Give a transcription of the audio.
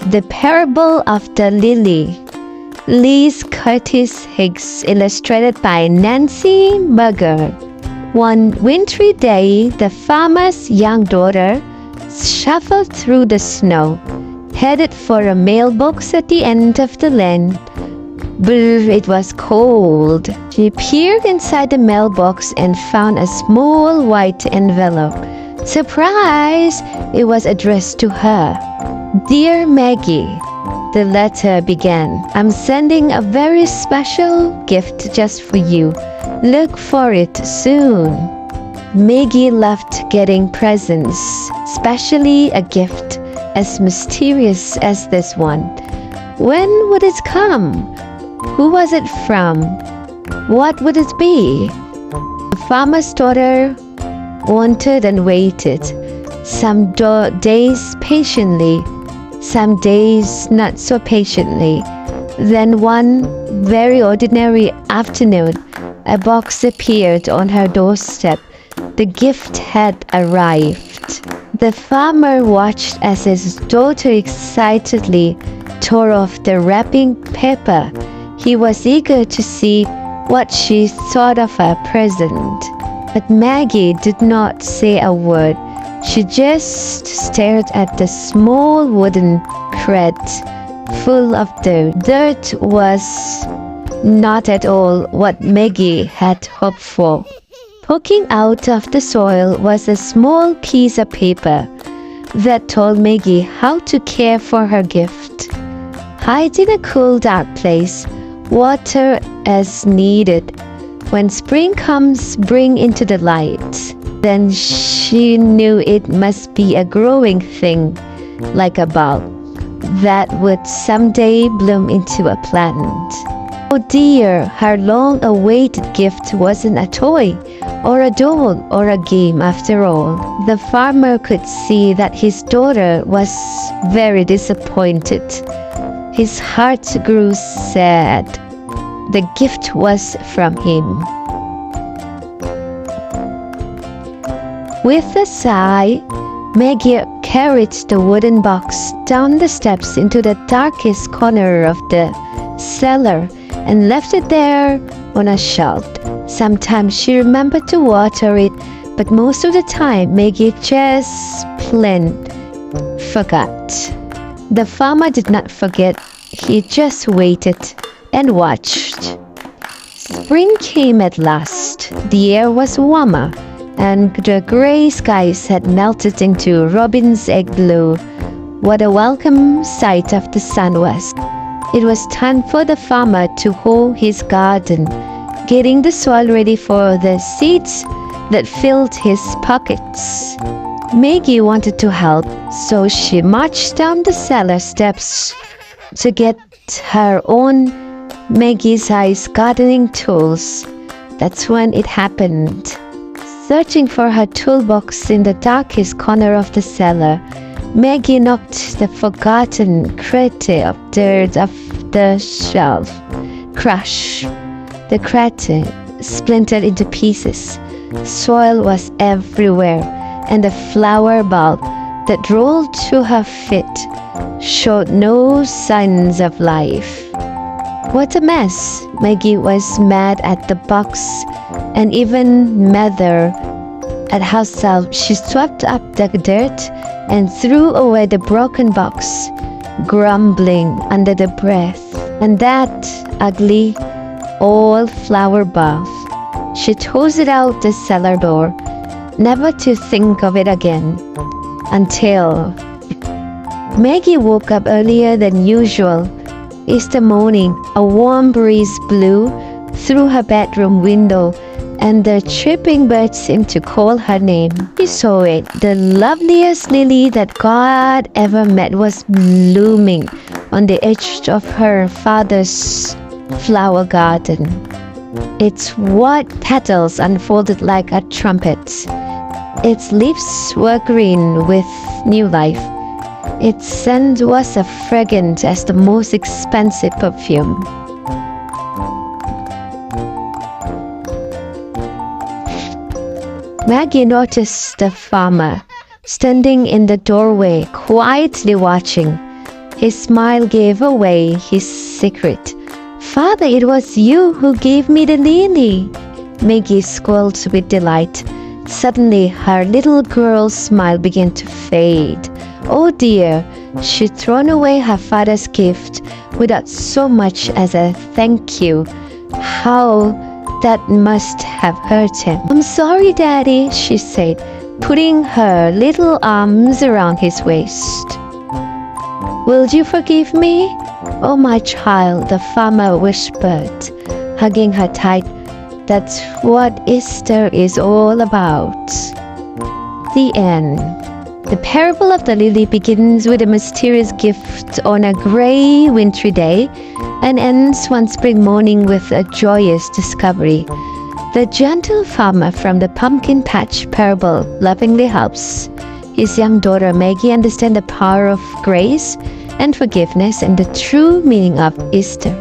The Parable of the Lily. Lise Curtis Higgs, illustrated by Nancy Munger. One wintry day, the farmer's young daughter shuffled through the snow, headed for a mailbox at the end of the lane. Brr, it was cold. She peered inside the mailbox and found a small white envelope. Surprise! It was addressed to her. Dear Maggie, the letter began. I'm sending a very special gift just for you. Look for it soon. Maggie loved getting presents, especially a gift as mysterious as this one. When would it come? Who was it from? What would it be? The farmer's daughter wanted and waited, some days patiently, some days not so patiently. Then one very ordinary afternoon, a box appeared on her doorstep. The gift had arrived. The farmer watched as his daughter excitedly tore off the wrapping paper. He was eager to see what she thought of her present. But Maggie did not say a word. She just stared at the small wooden crate full of dirt. Dirt was not at all what Maggie had hoped for. Poking out of the soil was a small piece of paper that told Maggie how to care for her gift. Hide in a cool, dark place. Water as needed. When spring comes, bring into the light. Then she knew it must be a growing thing, like a bulb, that would someday bloom into a plant. Oh dear, her long-awaited gift wasn't a toy, or a doll, or a game after all. The farmer could see that his daughter was very disappointed. His heart grew sad. The gift was from him. With a sigh, Maggie carried the wooden box down the steps into the darkest corner of the cellar and left it there on a shelf. Sometimes she remembered to water it, but most of the time Maggie just plain forgot. The farmer did not forget. He just waited and watched. Spring came at last. The air was warmer, and the gray skies had melted into robin's egg blue. What a welcome sight of the sun was. It was time for the farmer to hoe his garden, getting the soil ready for the seeds that filled his pockets. Maggie wanted to help, so she marched down the cellar steps to get her own Maggie-sized gardening tools. That's when it happened. Searching for her toolbox in the darkest corner of the cellar, Maggie knocked the forgotten crate of dirt off the shelf. Crash! The crate splintered into pieces. Soil was everywhere, and the flower bulb that rolled to her feet showed no signs of life. What a mess! Maggie was mad at the box and even madder at herself. She swept up the dirt and threw away the broken box, grumbling under the breath. And that ugly old flower bulb. She tossed it out the cellar door, never to think of it again, until Maggie woke up earlier than usual. Easter morning, a warm breeze blew through her bedroom window, and the chirping birds seemed to call her name. She saw it. The loveliest lily that God ever met was blooming on the edge of her father's flower garden. Its white petals unfolded like a trumpet. Its leaves were green with new life. Its scent was as fragrant as the most expensive perfume. Maggie noticed the farmer standing in the doorway, quietly watching. His smile gave away his secret. "Father, it was you who gave me the lily," Maggie squealed with delight. Suddenly, her little girl's smile began to fade. Oh dear, she'd thrown away her father's gift without so much as a thank you. How that must have hurt him. "I'm sorry, Daddy," she said, putting her little arms around his waist. "Will you forgive me?" "Oh, my child," the farmer whispered, hugging her tight. "That's what Easter is all about." The end. The parable of the lily begins with a mysterious gift on a gray, wintry day and ends one spring morning with a joyous discovery. The gentle farmer from the pumpkin patch parable lovingly helps his young daughter Maggie understand the power of grace and forgiveness and the true meaning of Easter.